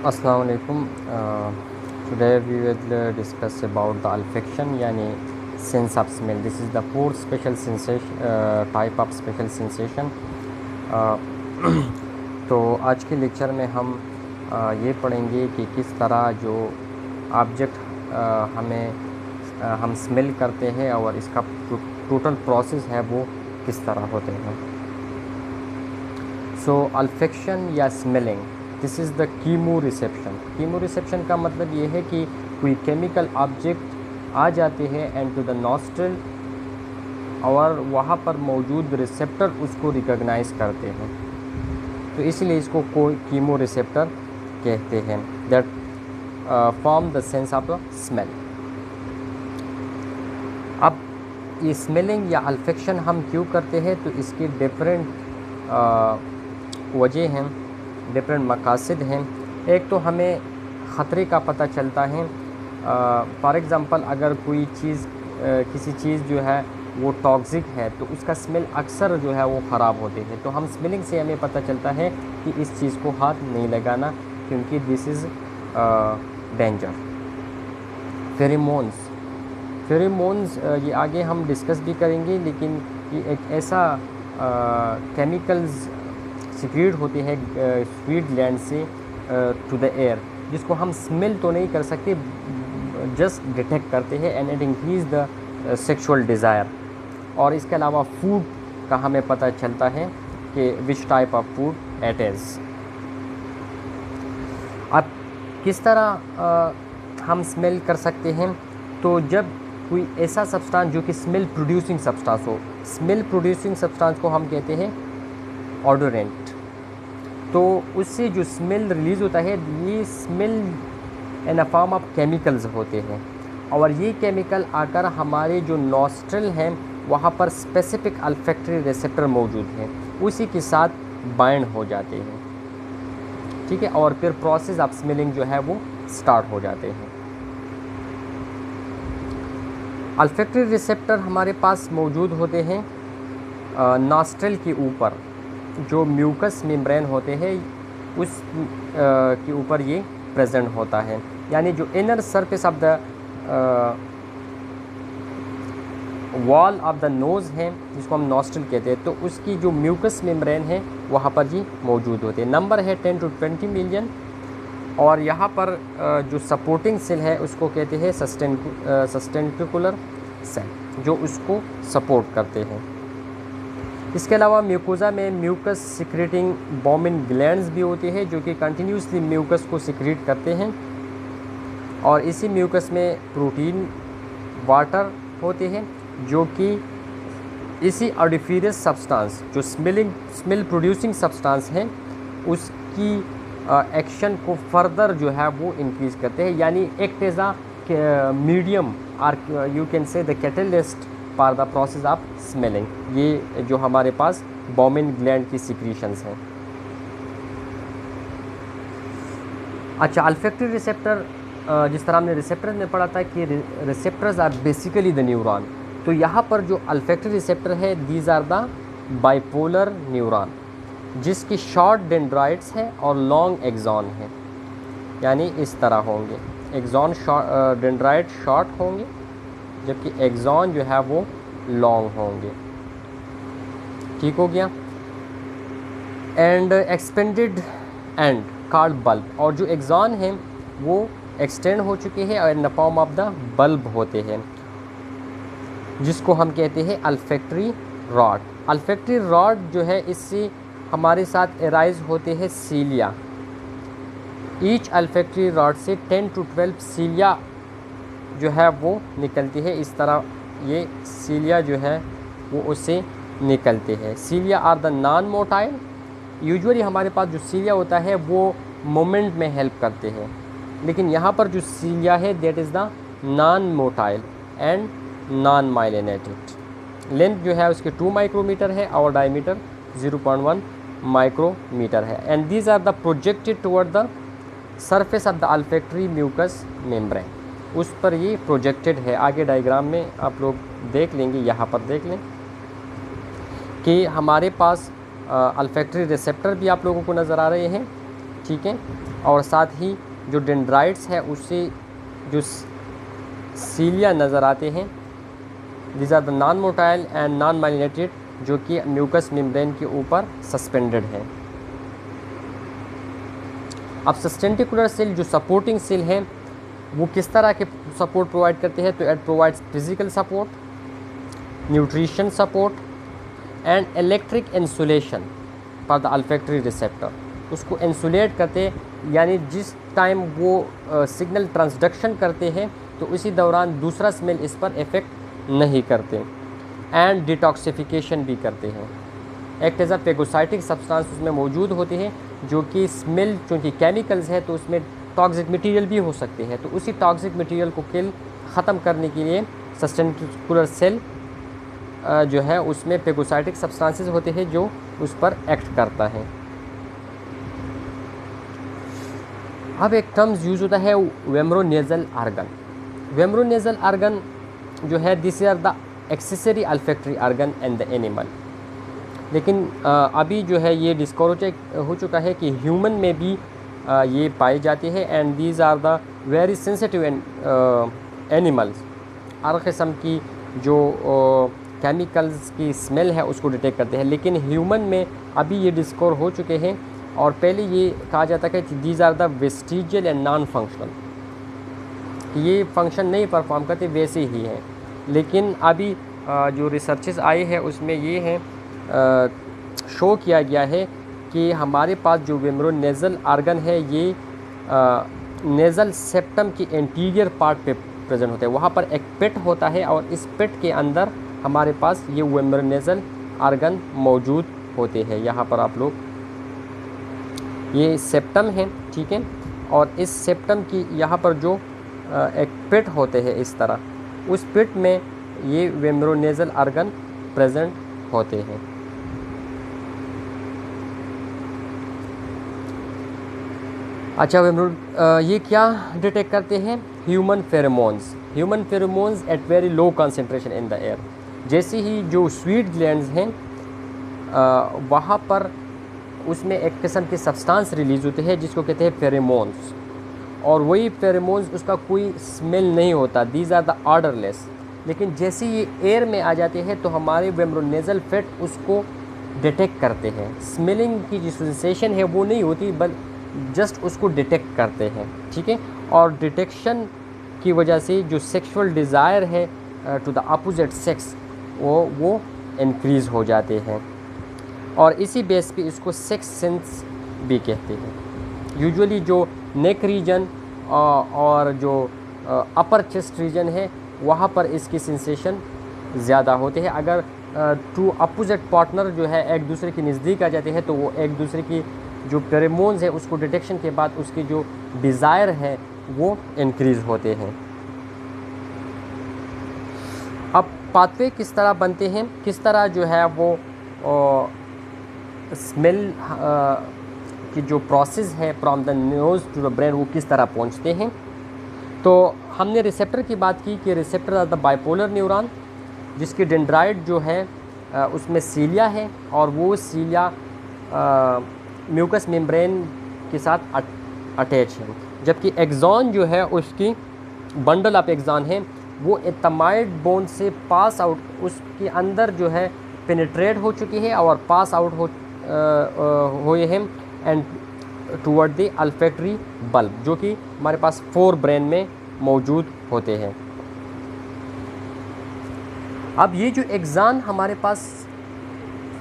अस्सलाम वालेकुम। Today we will discuss about the olfaction यानी sense of smell. This is the fourth special sensation type of special sensation. तो आज के lecture में हम ये पढ़ेंगे कि किस तरह जो ऑब्जेक्ट हम स्मेल करते हैं और इसका टोटल प्रोसेस है वो किस तरह होते हैं। सो अल्फेक्शन या smelling, this is the chemo reception. Chemo reception का मतलब ये है कि कोई केमिकल ऑब्जेक्ट आ जाते हैं एंड टू द नॉस्ट्रल और वहाँ पर मौजूद रिसेप्टर उसको रिकॉग्नाइज करते हैं, तो इसलिए इसको कोई कीमो रिसेप्टर कहते हैं that form the sense of the smell. अब ये स्मेलिंग या अल्फेक्शन हम क्यों करते हैं, तो इसके डिफरेंट वजह हैं, डिफरेंट मकासद हैं। एक तो हमें ख़तरे का पता चलता है। फॉर एग्ज़ाम्पल अगर कोई चीज़ किसी चीज़ जो है वो टॉक्सिक है तो उसका स्मेल अक्सर जो है वो ख़राब होते हैं, तो हम स्मेलिंग से हमें पता चलता है कि इस चीज़ को हाथ नहीं लगाना क्योंकि this is danger. Pheromones, pheromones ये आगे हम डिस्कस भी करेंगे, लेकिन ये एक ऐसा केमिकल्स सिक्रीट होते हैं स्वीट ग्लैंड से टू द एयर, जिसको हम स्मेल तो नहीं कर सकते, जस्ट डिटेक्ट करते हैं and it increase the sexual desire. और इसके अलावा फूड का हमें पता चलता है कि which type of food it is. अब किस तरह हम स्मेल कर सकते हैं, तो जब कोई ऐसा सब्सटेंस जो कि स्मेल प्रोड्यूसिंग सब्सटेंस हो, स्मेल प्रोड्यूसिंग सब्सटेंस को हम कहते हैं ऑडोरेंट, तो उससे जो स्मेल रिलीज़ होता है ये smell in a form of chemicals होते हैं, और ये केमिकल आकर हमारे जो नॉस्ट्रल हैं वहाँ पर स्पेसिफिक अल्फैक्टरी रिसेप्टर मौजूद हैं, उसी के साथ बाइंड हो जाते हैं, ठीक है, और फिर प्रोसेस ऑफ स्मेलिंग जो है वो स्टार्ट हो जाते हैं। अल्फैक्टरी रिसेप्टर हमारे पास मौजूद होते हैं नॉस्ट्रल के ऊपर, जो म्यूकस मेम्ब्रेन होते हैं उस के ऊपर ये प्रेजेंट होता है, यानी जो inner surface of the wall of the nose है जिसको हम नॉस्ट्रल कहते हैं, तो उसकी जो म्यूकस मेम्ब्रेन है वहाँ पर ये मौजूद होते हैं। नंबर है 10 to 20 मिलियन, और यहाँ पर जो सपोर्टिंग सेल है उसको कहते हैं सस्टेंटिकुलर सेल, जो उसको सपोर्ट करते हैं। इसके अलावा म्यूकोज़ा में म्यूकस सिक्रेटिंग बोमिन ग्लैंड्स भी होते हैं जो कि कंटिन्यूसली म्यूकस को सिक्रेट करते हैं, और इसी म्यूकस में प्रोटीन वाटर होते हैं जो कि इसी ऑडिफियस सब्सटेंस जो स्मेल प्रोड्यूसिंग सब्सटेंस है उसकी एक्शन को फर्दर जो है वो इंक्रीज़ करते हैं, यानी एक्ट एज अ मीडियम और you can say the catalyst for the process of smelling. ये जो हमारे पास बोमिन ग्लैंड की सिक्रीशंस हैं। अच्छा, अल्फैक्टरी रिसेप्टर, जिस तरह हमने रिसेप्टर में पढ़ा था कि receptors are basically the neuron, तो यहाँ पर जो अल्फैक्टरी रिसेप्टर है these are the bipolar neuron, जिसकी शॉर्ट डेंड्राइट्स हैं और लॉन्ग एक्सॉन हैं, यानी इस तरह होंगे, एक्सॉन डेंड्राइट शॉर्ट होंगे जबकि एक्सॉन जो है वो लॉन्ग होंगे, ठीक हो गया। And expanded and called bulb, और जो एक्सॉन हैं वो एक्सटेंड हो चुके हैं और in the form of the bulb होते हैं, जिसको हम कहते हैं अल्फैक्टरी रॉड। अल्फैक्टरी रॉड जो है इससे हमारे साथ एराइज होते हैं सीलिया। ईच अल्फैक्टरी रॉड से 10 to 12 सीलिया जो है वो निकलती है, इस तरह ये सीलिया जो है वो उससे निकलते हैं। Cilia are the non motile, usually हमारे पास जो सीलिया होता है वो मोमेंट में हेल्प करते हैं, लेकिन यहाँ पर जो सीलिया है that is the non motile and non myelinated. Length जो है उसके 2 माइक्रोमीटर है और डायमीटर 0.1 माइक्रोमीटर है, and these are the projected toward the surface of the olfactory mucous membrane, उस पर ये प्रोजेक्टेड है। आगे डायग्राम में आप लोग देख लेंगे, यहाँ पर देख लें कि हमारे पास अल्फैक्टरी रिसेप्टर भी आप लोगों को नज़र आ रहे हैं, ठीक है, और साथ ही जो डेंड्राइट्स है उससे जो सीलिया नज़र आते हैं, these are the non motile and non myelinated, जो कि म्यूकस मेम्ब्रेन के ऊपर सस्पेंडेड है। अब सस्टेंटिकुलर सेल जो सपोर्टिंग सेल हैं वो किस तरह के सपोर्ट प्रोवाइड करते हैं, तो it provides physical support, nutrition support and electric insulation for the olfactory receptor. उसको इंसुलेट करते, यानी जिस टाइम वो सिग्नल ट्रांसडक्शन करते हैं तो उसी दौरान दूसरा स्मेल इस पर इफ़ेक्ट नहीं करते, एंड डिटॉक्सिफिकेशन भी करते हैं। Act as a phagocytic substance उसमें मौजूद होते हैं, जो कि स्मेल चूँकि केमिकल्स है तो उसमें टॉक्सिक मटेरियल भी हो सकते हैं, तो उसी टॉक्सिक मटेरियल को ख़त्म करने के लिए सस्टेंटिकुलर सेल जो है उसमें फेगोसाइटिक सब्सटेंसेस होते हैं जो उस पर एक्ट करता है। अब एक टर्म्स यूज़ होता है वेम्ब्रोनेज़ल आर्गन। वेम्ब्रोनेज़ल आर्गन जो है this are the accessory olfactory organ and the animal. लेकिन अभी जो है ये डिस्कवर हो चुका है कि ह्यूमन में भी ये पाए जाते हैं, and these are the very sensitive animals. हर किस्म की जो केमिकल्स की स्मेल है उसको डिटेक्ट करते हैं, लेकिन ह्यूमन में अभी ये डिस्कवर हो चुके हैं। और पहले ये कहा जाता है कि these are the vestigial and non functional, ये फंक्शन नहीं परफॉर्म करते, वैसे ही हैं। लेकिन अभी जो रिसर्चेस आए हैं उसमें ये है शो किया गया है कि हमारे पास जो वेम्ब्रोनेज़ल आर्गन है ये नेज़ल सेप्टम की एंटीरियर पार्ट पे प्रेजेंट होता है। वहाँ पर एक पिट होता है और इस पिट के अंदर हमारे पास ये वेम्ब्रोनेज़ल आर्गन मौजूद होते हैं। यहाँ पर आप लोग ये सेप्टम है, ठीक है, और इस सेप्टम की यहाँ पर जो एक पिट होते हैं इस तरह, उस पिट में ये वेम्ब्रोनेज़ल आर्गन प्रेजेंट होते हैं। अच्छा, ये क्या डिटेक्ट करते हैं? Human pheromones. Human pheromones at very low concentration in the air. जैसे ही जो स्वीट ग्लैंड्स हैं वहाँ पर उसमें एक किस्म की सब्सटेंस रिलीज़ होती है जिसको कहते हैं फेरोमोन्स, और वही फेरोमोन्स उसका कोई स्मेल नहीं होता, दीज आर द ऑर्डरलेस। लेकिन जैसे ये एयर में आ जाते हैं तो हमारे वेम्ब्रोनेज़ल फेट उसको डिटेक्ट करते हैं। स्मेलिंग की जो सेंसेशन है वो नहीं होती, बल जस्ट उसको डिटेक्ट करते हैं, ठीक है। और डिटेक्शन की वजह से जो सेक्सुअल डिज़ायर है टू द अपोजिट सेक्स वो इंक्रीज़ हो जाते हैं, और इसी बेस पे इसको सेक्स सेंस भी कहते हैं। यूजुअली जो नेक रीजन और जो अपर चेस्ट रीजन है वहाँ पर इसकी सेंसेशन ज़्यादा होते हैं। अगर टू अपोजिट पार्टनर जो है एक दूसरे के नज़दीक आ जाते हैं तो वो एक दूसरे की जो फेरोमोन्स है उसको डिटेक्शन के बाद उसकी जो डिज़ायर है वो इंक्रीज़ होते हैं। अब पाथवे किस तरह बनते हैं, किस तरह जो है वो स्मेल की जो प्रोसेस है from the nose to the brain वो किस तरह पहुंचते हैं। तो हमने रिसेप्टर की बात की कि receptor are the bipolar neuron, जिसकी डेंड्राइट जो है उसमें सीलिया है, और वो सीलिया म्यूकस मेम्ब्रेन के साथ अटैच है। जबकि एक्सॉन जो है उसकी बंडल ऑफ एक्सॉन है वो एथमाइड बोन से पास आउट उसके अंदर जो है पेनिट्रेट हो चुकी है और पास आउट हुए हैं एंड टूवर्ड द अल्फैक्टरी बल्ब, जो कि हमारे पास 4 ब्रेन में मौजूद होते हैं। अब ये जो एक्सॉन हमारे पास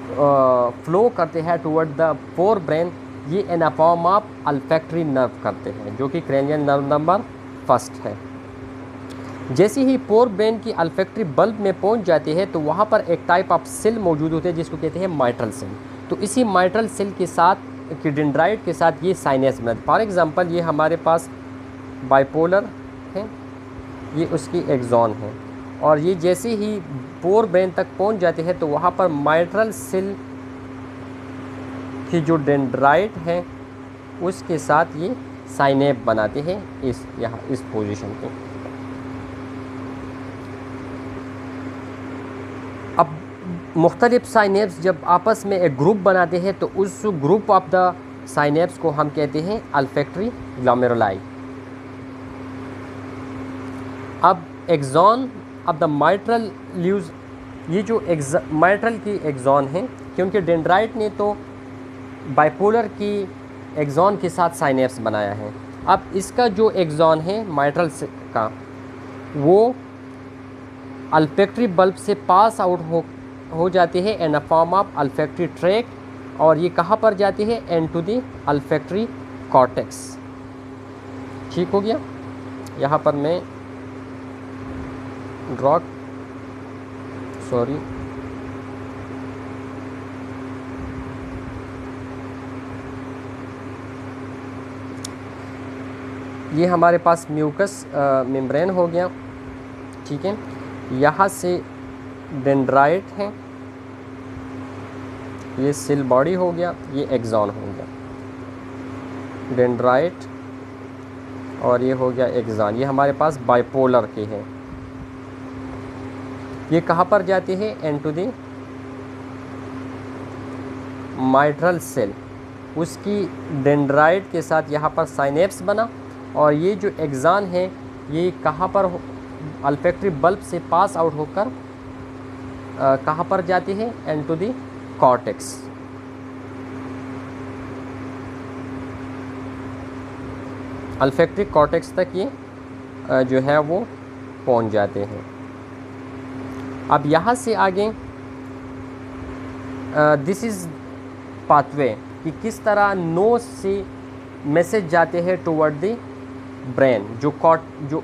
फ्लो करते हैं टूवर्ड द 4 ब्रेन, ये इन अ फॉर्म ऑफ अल्फैक्टरी नर्व करते हैं, जो कि क्रेनियल नर्व नंबर 1 है। जैसे ही 4 ब्रेन की अल्फैक्टरी बल्ब में पहुंच जाती है तो वहाँ पर एक टाइप ऑफ सेल मौजूद होते हैं जिसको कहते हैं माइट्रल सेल। तो इसी माइट्रल सेल के साथ की डेंड्राइट के साथ ये साइनस बनाते हैं। फॉर एग्जांपल ये हमारे पास बाइपोलर है, ये उसकी एक्सॉन है, और ये जैसे ही 4 ब्रेन तक पहुंच जाते हैं तो वहाँ पर माइट्रल सेल की जो डेंड्राइट है उसके साथ ये साइनेप बनाते हैं इस पोजीशन पे। अब मुख्तलिफ साइनेप्स जब आपस में एक ग्रुप बनाते हैं तो उस ग्रुप ऑफ द साइनेप्स को हम कहते हैं अल्फैक्टरी ग्लोमेरुलाई। अब एक्सॉन, अब द माइट्रल ल्यूज, ये जो माइट्रल की एक्सॉन है, क्योंकि डेंड्राइट ने तो बाइपोलर की एक्सॉन के साथ साइनेप्स बनाया है। अब इसका जो एक्सॉन है माइट्रल का, वो अल्फैक्टरी बल्ब से पास आउट हो जाती है इन अ फॉर्म ऑफ अल्फैक्टरी ट्रैक्ट, और ये कहाँ पर जाती है, इनटू द अल्फैक्टरी कॉर्टेक्स। ठीक हो गया। यहाँ पर मैं ड्रॉ, सॉरी, ये हमारे पास म्यूकस मेम्ब्रेन हो गया। ठीक है, यहाँ से डेंड्राइट है, ये सेल बॉडी हो गया, ये एक्सॉन हो गया, डेंड्राइट और ये हो गया एक्सॉन। ये हमारे पास बाइपोलर के हैं। ये कहाँ पर जाते हैं, इनटू द माइट्रल सेल। उसकी डेंड्राइट के साथ यहाँ पर साइनेप्स बना, और ये जो एक्सॉन है ये कहाँ पर अल्फैक्टरी बल्ब से पास आउट होकर कहाँ पर जाती है, इनटू द कॉर्टेक्स। अल्फैक्टरी कॉर्टेक्स तक ये जो है वो पहुँच जाते हैं। अब यहाँ से आगे दिस इज़ पाथवे, कि किस तरह नोज से मैसेज जाते हैं टुवर्ड द ब्रेन। जो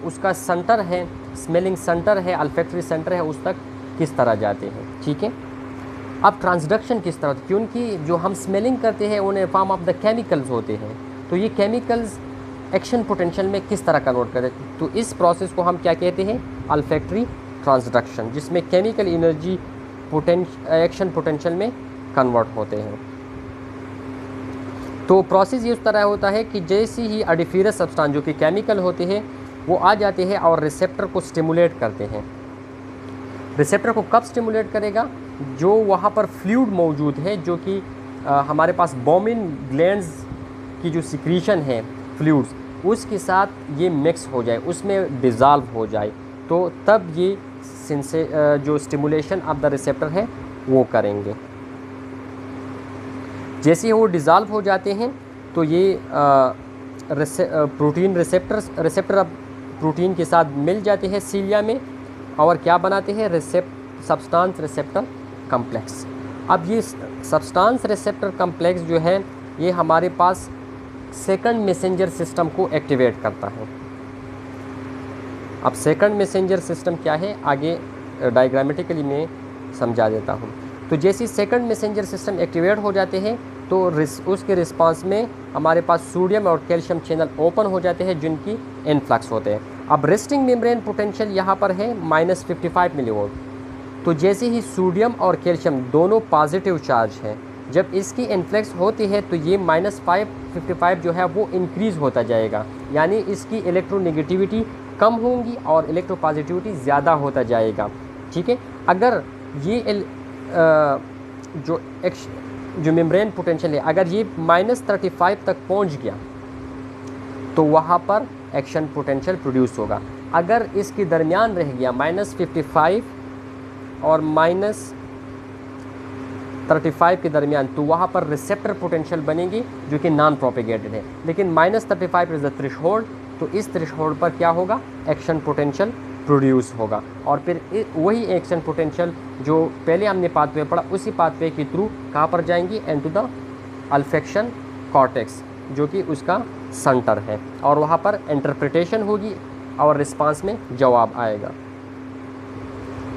उसका सेंटर है, स्मेलिंग सेंटर है, अल्फैक्टरी सेंटर है, उस तक किस तरह जाते हैं। ठीक है। अब ट्रांसडक्शन किस तरह, क्योंकि जो हम स्मेलिंग करते हैं उन्हें फॉर्म ऑफ द केमिकल्स होते हैं, तो ये केमिकल्स एक्शन पोटेंशियल में किस तरह कन्वर्ट करते हैं, तो इस प्रोसेस को हम क्या कहते हैं, अल्फैक्टरी ट्रांसडक्शन, जिसमें केमिकल एनर्जी एक्शन पोटेंशियल में कन्वर्ट होते हैं। तो प्रोसेस इस तरह होता है कि जैसे ही एडिफेरस सब्सटेंस जो कि केमिकल होते हैं वो आ जाते हैं और रिसेप्टर को स्टिमुलेट करते हैं। रिसेप्टर को कब स्टिमुलेट करेगा, जो वहाँ पर फ्लूइड मौजूद है, जो कि हमारे पास बोमिन ग्लैंड्स की जो सिक्रीशन है फ्लूइड्स, उसके साथ ये मिक्स हो जाए, उसमें डिज़ाल्व हो जाए, तो तब ये जो स्टिमुलेशन ऑफ द रिसेप्टर है वो करेंगे। जैसे ही वो डिज़ाल्व हो जाते हैं तो ये प्रोटीन रिसेप्टर अब प्रोटीन के साथ मिल जाते हैं सीलिया में, और क्या बनाते हैं, सब्सटेंस रिसेप्टर कम्प्लेक्स। अब ये सब्सटेंस रिसेप्टर कम्प्लेक्स जो है ये हमारे पास सेकंड मैसेंजर सिस्टम को एक्टिवेट करता है। अब सेकंड मैसेंजर सिस्टम क्या है, आगे डायग्रामेटिकली मैं समझा देता हूँ। तो जैसे सेकंड मैसेंजर सिस्टम एक्टिवेट हो जाते हैं तो उसके रिस्पांस में हमारे पास सोडियम और कैल्शियम चैनल ओपन हो जाते हैं, जिनकी इनफ्लक्स होते हैं। अब रेस्टिंग मेम्ब्रेन पोटेंशियल यहाँ पर है -55 मिलीवोल्ट। तो जैसे ही सोडियम और कैल्शियम दोनों पॉजिटिव चार्ज हैं, जब इसकी इनफ्लक्स होती है तो ये -55 जो है वो इंक्रीज़ होता जाएगा, यानी इसकी इलेक्ट्रोनेगेटिविटी कम होंगी और इलेक्ट्रोपॉजिटिविटी ज़्यादा होता जाएगा। ठीक है। अगर ये जो मेम्ब्रेन पोटेंशियल है, अगर ये -35 तक पहुंच गया तो वहाँ पर एक्शन पोटेंशियल प्रोड्यूस होगा। अगर इसके दरमियान रह गया -55 और -35 के दरमियान, तो वहाँ पर रिसेप्टर पोटेंशियल बनेगी जो कि नॉन प्रोपेगेटेड है। लेकिन -35 इज़ द थ्रेशोल्ड, तो इस थ्रेशोल्ड पर क्या होगा, एक्शन पोटेंशियल प्रोड्यूस होगा, और फिर वही एक्शन पोटेंशियल जो पहले हमने पाथवे पढ़ा, उसी पाथवे के थ्रू कहाँ पर जाएंगी, इनटू द अल्फैक्शन कॉर्टेक्स, जो कि उसका सेंटर है, और वहाँ पर इंटरप्रिटेशन होगी और रिस्पांस में जवाब आएगा।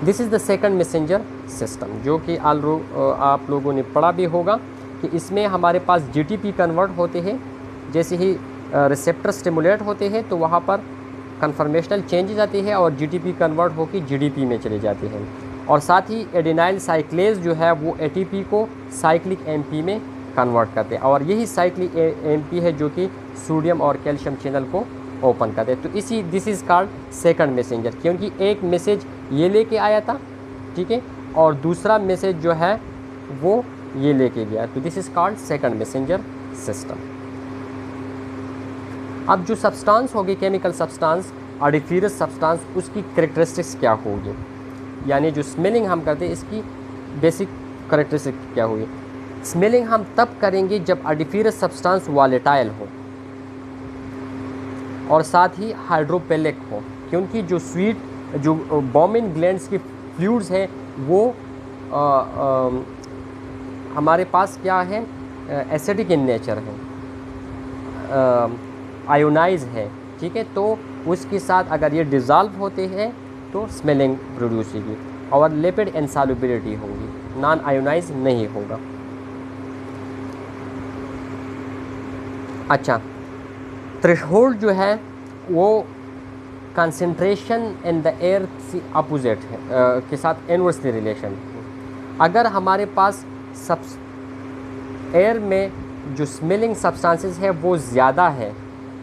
This is the second messenger system, जो कि आप लोगों ने पढ़ा भी होगा कि इसमें हमारे पास जीटीपी कन्वर्ट होते हैं। जैसे ही रिसेप्टर स्टिमुलेट होते हैं तो वहाँ पर कन्फर्मेशनल चेंजेस आती है और जीटीपी कन्वर्ट होकर जीडीपी में चले जाते हैं, और साथ ही एडिनाइल साइक्लेज जो है वो एटीपी को साइक्लिक एमपी में कन्वर्ट करते हैं, और यही साइक्लिक एमपी है जो कि सोडियम और कैल्शियम चैनल को ओपन करते हैं। तो this is called second messenger, क्योंकि एक मैसेज ये लेके आया था, ठीक है, और दूसरा मैसेज जो है वो ये लेके गया, तो this is called second messenger system. अब जो सब्सटेंस होगी, केमिकल सब्सटेंस, ऑडिफिरस सब्सटेंस, उसकी कैरेक्टरिस्टिक्स क्या होगी, यानी जो स्मेलिंग हम करते हैं इसकी बेसिक कैरेक्टरिस्टिक क्या होगी। स्मेलिंग हम तब करेंगे जब ऑडिफिरस सब्सटेंस वॉलेटाइल हो और साथ ही हाइड्रोपेलिक हो, क्योंकि जो स्वीट जो बॉमिन ग्लैंड्स की फ्लूइड्स है वो हमारे पास क्या है, एसिडिक इन नेचर है, आयोनाइज है, ठीक है। तो उसके साथ अगर ये डिज़ोल्व होते हैं तो स्मेलिंग प्रोड्यूस होगी और लिपिड इनसॉल्युबिलिटी होगी, नॉन आयोनाइज नहीं होगा। अच्छा, थ्रेशोल्ड जो है वो कंसंट्रेशन इन द एयर से अपोजिट है के साथ इनवर्सली रिलेशन। अगर हमारे पास एयर में जो स्मेलिंग सब्सटेंसेस है वो ज़्यादा है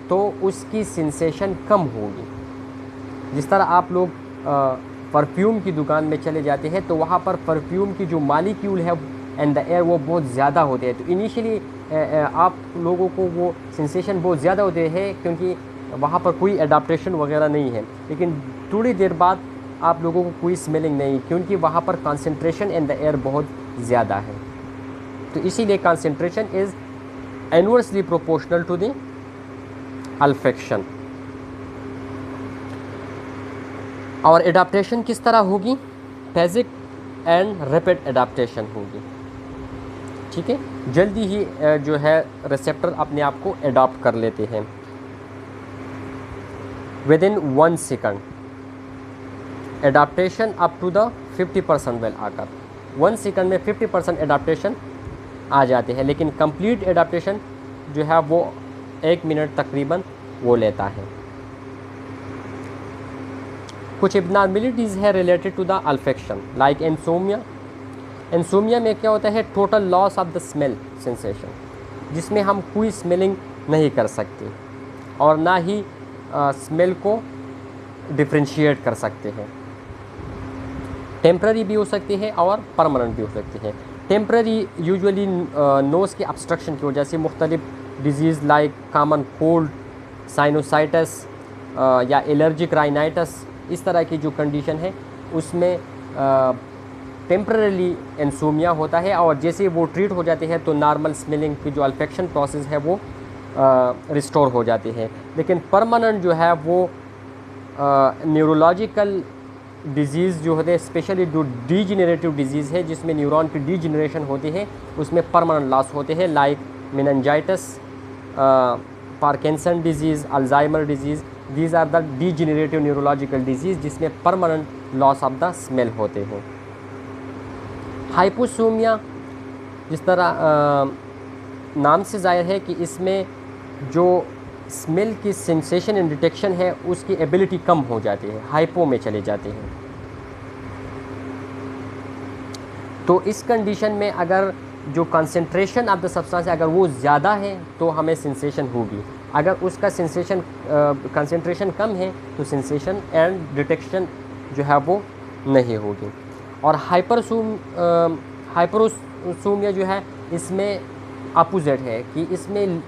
तो उसकी सेंसेशन कम होगी। जिस तरह आप लोग परफ्यूम की दुकान में चले जाते हैं तो वहाँ पर परफ्यूम की जो मालिक्यूल है इन द एयर वो बहुत ज़्यादा होते हैं, तो इनिशियली आप लोगों को वो सेंसेशन बहुत ज़्यादा होते हैं क्योंकि वहाँ पर कोई एडाप्टेशन वगैरह नहीं है। लेकिन थोड़ी देर बाद आप लोगों को कोई स्मेलिंग नहीं, क्योंकि वहाँ पर कंसंट्रेशन इन द एयर बहुत ज़्यादा है। तो इसीलिए concentration is inversely proportional to the olfaction. और एडाप्टेशन किस तरह होगी, फेजिक एंड रैपिड एडाप्टेशन होगी, ठीक है। जल्दी ही जो है रिसेप्टर अपने आप को एडॉप्ट कर लेते हैं within 1 second. Adaptation up to the 50% will आकर 1 सेकंड में 50% एडाप्टेशन आ जाते हैं, लेकिन कंप्लीट एडाप्टेशन जो है वो 1 मिनट तकरीबन वो लेता है। कुछ एबनॉर्मलिटीज़ है related to the olfaction like insomnia. Insomnia में क्या होता है, total loss of the smell sensation, जिसमें हम कोई स्मेलिंग नहीं कर सकते और ना ही स्मेल को डिफ्रेंशिएट कर सकते हैं। टेम्पररी भी हो सकती है और परमानेंट भी हो सकती है। टेम्पररी यूजुअली नोज़ के ऑब्स्ट्रक्शन की वजह से मुख्तलिफ disease like common cold, sinusitis या एलर्जिक राइनाइटिस, इस तरह की जो कंडीशन है उसमें टेम्पररी इंसोमिया होता है और जैसे वो ट्रीट हो जाते हैं तो नॉर्मल स्मेलिंग की जो अल्फेक्शन प्रोसेस है वो रिस्टोर हो जाती है। लेकिन परमानेंट जो है वो न्यूरोलॉजिकल डिजीज़ जो होते हैं, स्पेशली जो डीजेनरेटिव डिजीज़ है जिसमें न्यूरॉन की डीजेनरेशन होती है, उसमें परमानेंट लॉस होते हैं like meningitis, Parkinson disease, Alzheimer disease. These are the degenerative neurological disease जिसमें permanent loss of the smell होते हैं। हाइपोसोमिया, जिस तरह नाम से ज़ाहिर है कि इसमें जो स्मेल की सेंसेशन एंड डिटेक्शन है उसकी एबिलिटी कम हो जाती है, हाइपो में चले जाते हैं। तो इस कंडीशन में अगर जो कंसंट्रेशन ऑफ द सब्सटेंस अगर वो ज़्यादा है तो हमें सेंसेशन होगी, अगर उसका सेंसेशन कंसंट्रेशन कम है तो सेंसेशन एंड डिटेक्शन जो है वो नहीं होगी। और हाइपरोसोमिया जो है इसमें अपोजिट है कि इसमें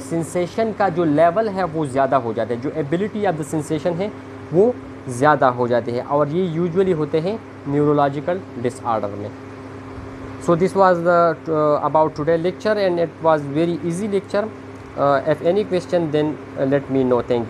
सेंसेशन का जो लेवल है वो ज़्यादा हो जाता है, जो एबिलिटी ऑफ द सेंसेशन है वो ज़्यादा हो जाती है और ये यूजुअली होते हैं न्यूरोलॉजिकल डिसऑर्डर में। So this was the about today lecture and it was very easy lecture. If any question then let me know. Thank you.